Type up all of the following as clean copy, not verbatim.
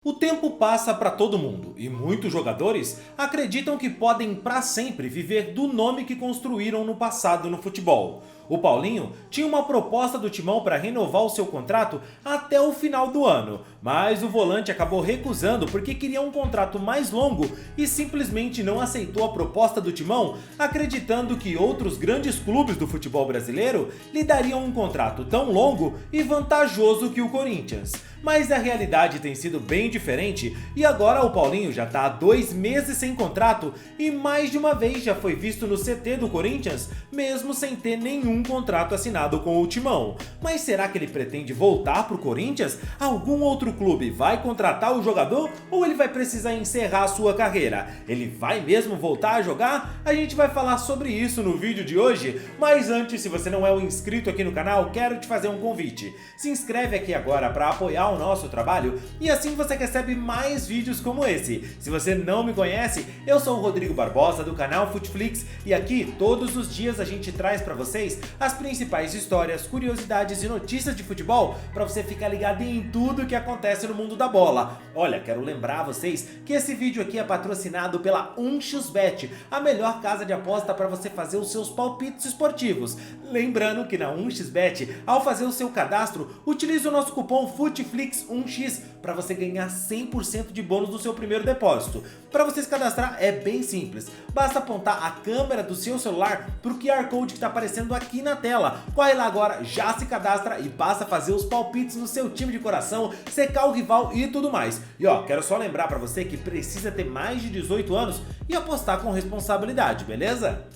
O tempo passa para todo mundo e muitos jogadores acreditam que podem para sempre viver do nome que construíram no passado no futebol. O Paulinho tinha uma proposta do Timão para renovar o seu contrato até o final do ano, mas o volante acabou recusando porque queria um contrato mais longo e simplesmente não aceitou a proposta do Timão, acreditando que outros grandes clubes do futebol brasileiro lhe dariam um contrato tão longo e vantajoso que o Corinthians. Mas a realidade tem sido bem diferente e agora o Paulinho já está há 2 meses sem contrato e mais de uma vez já foi visto no CT do Corinthians, mesmo sem ter nenhum contrato assinado com o Timão. Mas será que ele pretende voltar para o Corinthians? Algum outro clube vai contratar o jogador ou ele vai precisar encerrar a sua carreira? Ele vai mesmo voltar a jogar? A gente vai falar sobre isso no vídeo de hoje, mas antes, se você não é um inscrito aqui no canal, quero te fazer um convite. Se inscreve aqui agora para apoiar o nosso trabalho e assim você recebe mais vídeos como esse. Se você não me conhece, eu sou o Rodrigo Barbosa do canal Futeflix e aqui todos os dias a gente traz para vocês as principais histórias, curiosidades e notícias de futebol para você ficar ligado em tudo que acontece no mundo da bola. Olha, quero lembrar vocês que esse vídeo aqui é patrocinado pela 1xBet, a melhor casa de aposta para você fazer os seus palpites esportivos. Lembrando que na 1xBet, ao fazer o seu cadastro, utilize o nosso cupom FUTEFLIX1x para você ganhar 100% de bônus no seu primeiro depósito. Para você se cadastrar é bem simples, basta apontar a câmera do seu celular para o QR Code que está aparecendo aqui na tela. Corre lá agora, já se cadastra e passa a fazer os palpites no seu time de coração, secar o rival e tudo mais. E ó, quero só lembrar para você que precisa ter mais de 18 anos e apostar com responsabilidade, beleza?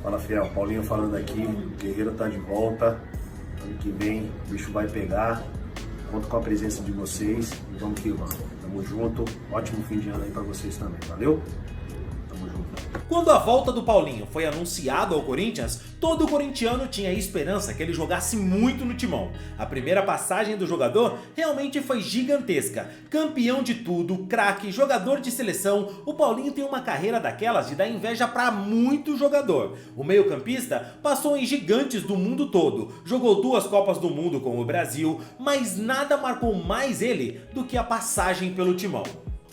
Fala, fiel, Paulinho falando aqui, o Guerreiro tá de volta, ano que vem o bicho vai pegar, conto com a presença de vocês e vamos que vamos, tamo junto, ótimo fim de ano aí pra vocês também, valeu? Tamo junto. Quando a volta do Paulinho foi anunciado ao Corinthians, todo corintiano tinha esperança que ele jogasse muito no Timão. A primeira passagem do jogador realmente foi gigantesca. Campeão de tudo, craque, jogador de seleção, o Paulinho tem uma carreira daquelas de dar inveja para muito jogador. O meio-campista passou em gigantes do mundo todo, jogou 2 Copas do Mundo com o Brasil, mas nada marcou mais ele do que a passagem pelo Timão.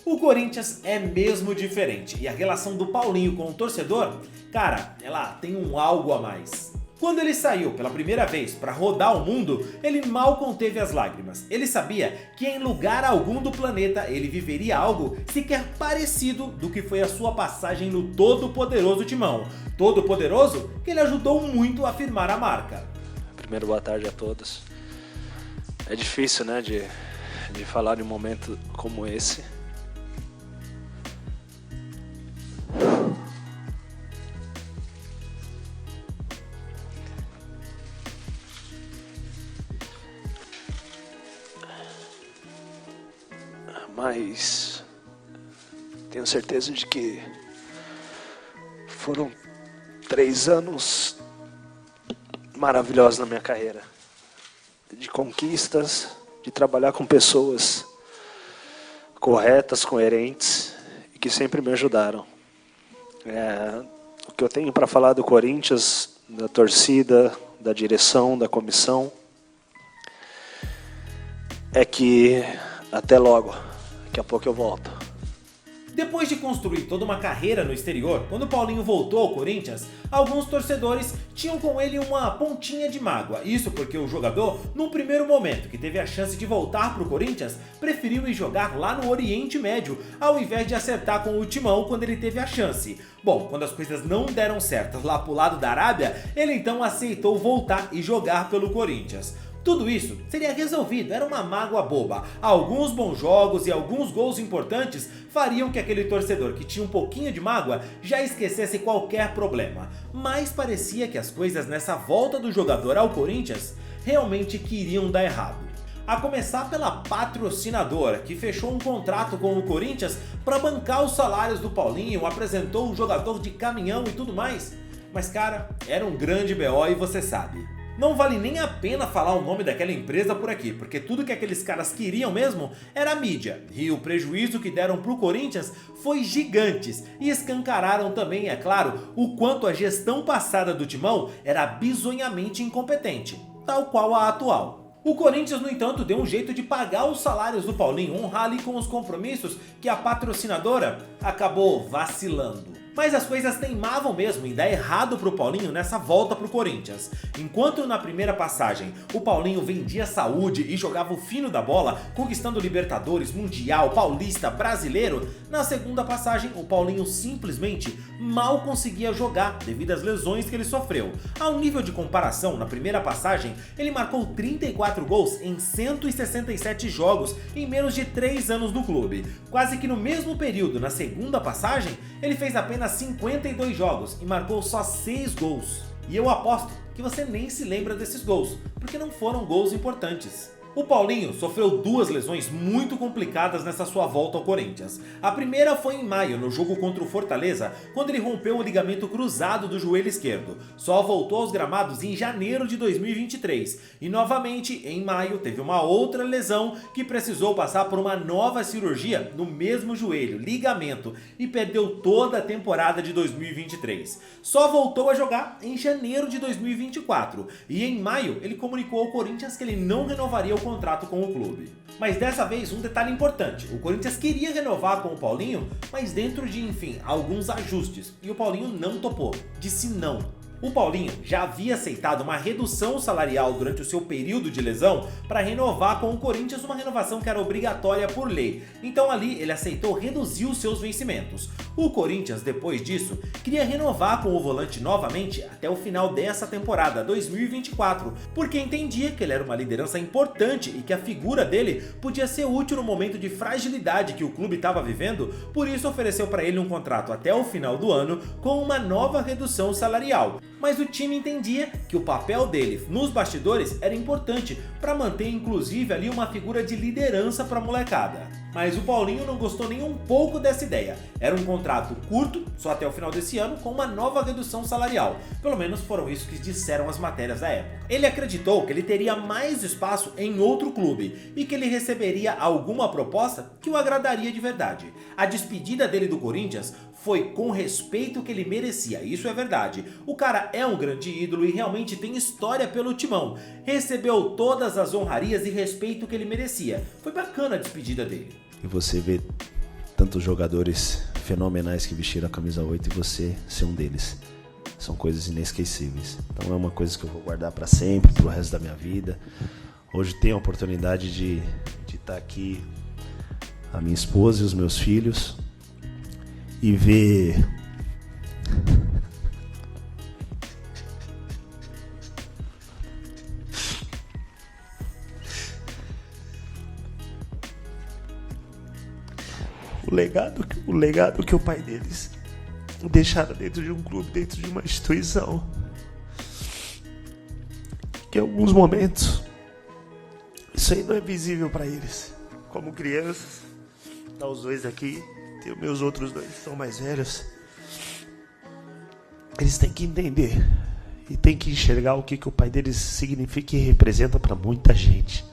O Corinthians é mesmo diferente e a relação do Paulinho com o torcedor, cara, ela tem um algo a mais. Quando ele saiu pela primeira vez para rodar o mundo, ele mal conteve as lágrimas. Ele sabia que em lugar algum do planeta ele viveria algo sequer parecido do que foi a sua passagem no todo-poderoso Timão. Todo-poderoso que ele ajudou muito a firmar a marca. Primeiro, boa tarde a todos. É difícil, né, de falar de um momento como esse. Mas tenho certeza de que foram 3 anos maravilhosos na minha carreira, de conquistas, de trabalhar com pessoas corretas, coerentes e que sempre me ajudaram. O que eu tenho para falar do Corinthians, da torcida, da direção, da comissão, é que até logo. Daqui a pouco eu volto. Depois de construir toda uma carreira no exterior, quando o Paulinho voltou ao Corinthians, alguns torcedores tinham com ele uma pontinha de mágoa. Isso porque o jogador, num primeiro momento que teve a chance de voltar para o Corinthians, preferiu ir jogar lá no Oriente Médio, ao invés de acertar com o Timão quando ele teve a chance. Bom, quando as coisas não deram certo lá pro lado da Arábia, ele então aceitou voltar e jogar pelo Corinthians. Tudo isso seria resolvido, era uma mágoa boba. Alguns bons jogos e alguns gols importantes fariam que aquele torcedor que tinha um pouquinho de mágoa já esquecesse qualquer problema. Mas parecia que as coisas nessa volta do jogador ao Corinthians realmente queriam dar errado. A começar pela patrocinadora, que fechou um contrato com o Corinthians para bancar os salários do Paulinho, apresentou o jogador de caminhão e tudo mais. Mas cara, era um grande BO e você sabe. Não vale nem a pena falar o nome daquela empresa por aqui, porque tudo que aqueles caras queriam mesmo era a mídia, e o prejuízo que deram pro Corinthians foi gigantes, e escancararam também, é claro, o quanto a gestão passada do Timão era bizonhamente incompetente. tal qual a atual. O Corinthians, no entanto, deu um jeito de pagar os salários do Paulinho, honrar ali com os compromissos que a patrocinadora acabou vacilando. Mas as coisas teimavam mesmo em dar errado pro Paulinho nessa volta pro Corinthians. Enquanto na primeira passagem o Paulinho vendia saúde e jogava o fino da bola, conquistando Libertadores, Mundial, Paulista, Brasileiro, na segunda passagem o Paulinho simplesmente mal conseguia jogar devido às lesões que ele sofreu. Ao nível de comparação, na primeira passagem ele marcou 34 gols em 167 jogos em menos de 3 anos no clube. Quase que no mesmo período, na segunda passagem, ele fez apenas 52 jogos e marcou só 6 gols. E eu aposto que você nem se lembra desses gols, porque não foram gols importantes. O Paulinho sofreu 2 lesões muito complicadas nessa sua volta ao Corinthians. A primeira foi em maio, no jogo contra o Fortaleza, quando ele rompeu o ligamento cruzado do joelho esquerdo. Só voltou aos gramados em janeiro de 2023. E novamente, em maio, teve uma outra lesão que precisou passar por uma nova cirurgia no mesmo joelho, ligamento, e perdeu toda a temporada de 2023. Só voltou a jogar em janeiro de 2024. E em maio, ele comunicou ao Corinthians que ele não renovaria o contrato com o clube. Mas dessa vez um detalhe importante, o Corinthians queria renovar com o Paulinho, mas dentro de, enfim, alguns ajustes, e o Paulinho não topou, disse não. O Paulinho já havia aceitado uma redução salarial durante o seu período de lesão para renovar com o Corinthians, uma renovação que era obrigatória por lei. Então ali ele aceitou reduzir os seus vencimentos. O Corinthians, depois disso, queria renovar com o volante novamente até o final dessa temporada, 2024, porque entendia que ele era uma liderança importante e que a figura dele podia ser útil no momento de fragilidade que o clube estava vivendo, por isso ofereceu para ele um contrato até o final do ano com uma nova redução salarial. Mas o time entendia que o papel dele nos bastidores era importante para manter inclusive ali uma figura de liderança para a molecada. Mas o Paulinho não gostou nem um pouco dessa ideia. Era um contrato curto, só até o final desse ano, com uma nova redução salarial. Pelo menos foram isso que disseram as matérias da época. Ele acreditou que ele teria mais espaço em outro clube e que ele receberia alguma proposta que o agradaria de verdade. A despedida dele do Corinthians foi com o respeito que ele merecia, isso é verdade. O cara é um grande ídolo e realmente tem história pelo timão. Recebeu todas as honrarias e respeito que ele merecia. Foi bacana a despedida dele. E você vê tantos jogadores fenomenais que vestiram a camisa 8 e você ser um deles. São coisas inesquecíveis. Então é uma coisa que eu vou guardar para sempre, pro resto da minha vida. Hoje tenho a oportunidade de estar aqui, a minha esposa e os meus filhos, e ver o legado que o pai deles deixaram dentro de um clube, dentro de uma instituição, que em alguns momentos isso aí não é visível para eles. Como crianças, tá os dois aqui, tem os meus outros 2 que são mais velhos. Eles têm que entender e têm que enxergar o que o pai deles significa e representa para muita gente.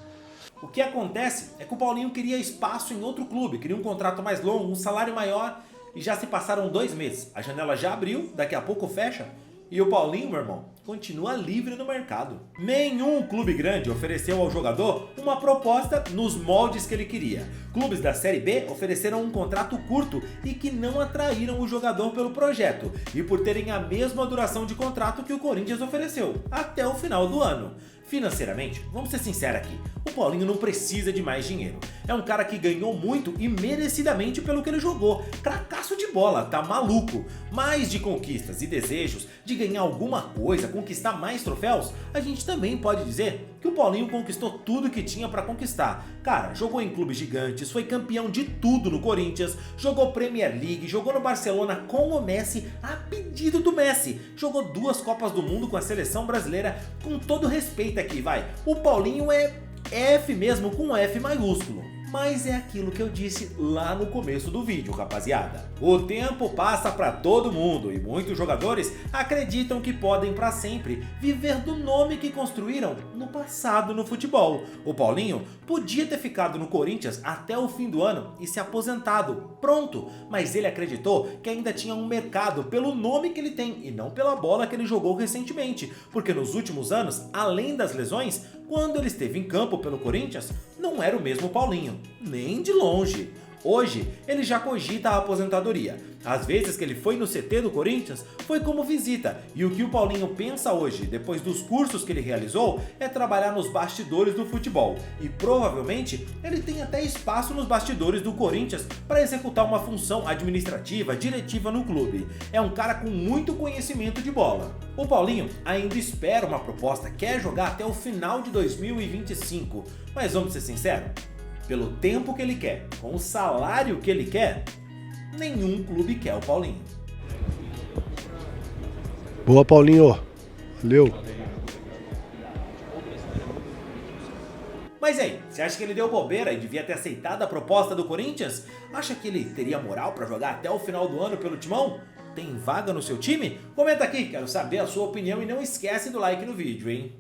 O que acontece é que o Paulinho queria espaço em outro clube, queria um contrato mais longo, um salário maior, e já se passaram 2 meses. A janela já abriu, daqui a pouco fecha, e o Paulinho, meu irmão, continua livre no mercado. Nenhum clube grande ofereceu ao jogador uma proposta nos moldes que ele queria. Clubes da Série B ofereceram um contrato curto e que não atraíram o jogador pelo projeto, e por terem a mesma duração de contrato que o Corinthians ofereceu, até o final do ano. Financeiramente, vamos ser sinceros aqui, o Paulinho não precisa de mais dinheiro. É um cara que ganhou muito e merecidamente pelo que ele jogou. Cracaço de bola, tá maluco. Mas de conquistas e desejos de ganhar alguma coisa, conquistar mais troféus, a gente também pode dizer que o Paulinho conquistou tudo que tinha pra conquistar. Cara, jogou em clubes gigantes, foi campeão de tudo no Corinthians, jogou Premier League, jogou no Barcelona com o Messi, a pedido do Messi, jogou 2 Copas do Mundo com a seleção brasileira. Com todo respeito aqui, vai, o Paulinho é F mesmo, com F maiúsculo. Mas é aquilo que eu disse lá no começo do vídeo, rapaziada. O tempo passa para todo mundo e muitos jogadores acreditam que podem para sempre viver do nome que construíram no passado no futebol. O Paulinho podia ter ficado no Corinthians até o fim do ano e se aposentado, pronto, mas ele acreditou que ainda tinha um mercado pelo nome que ele tem e não pela bola que ele jogou recentemente, porque nos últimos anos, além das lesões, quando ele esteve em campo pelo Corinthians, não era o mesmo Paulinho, nem de longe. Hoje, ele já cogita a aposentadoria. Às vezes que ele foi no CT do Corinthians, foi como visita, e o que o Paulinho pensa hoje, depois dos cursos que ele realizou, é trabalhar nos bastidores do futebol. E provavelmente, ele tem até espaço nos bastidores do Corinthians para executar uma função administrativa, diretiva no clube. É um cara com muito conhecimento de bola. O Paulinho ainda espera uma proposta, quer jogar até o final de 2025, mas vamos ser sinceros, pelo tempo que ele quer, com o salário que ele quer, nenhum clube quer o Paulinho. Boa, Paulinho. Valeu. Mas aí, você acha que ele deu bobeira e devia ter aceitado a proposta do Corinthians? Acha que ele teria moral para jogar até o final do ano pelo Timão? Tem vaga no seu time? Comenta aqui, quero saber a sua opinião e não esquece do like no vídeo, hein?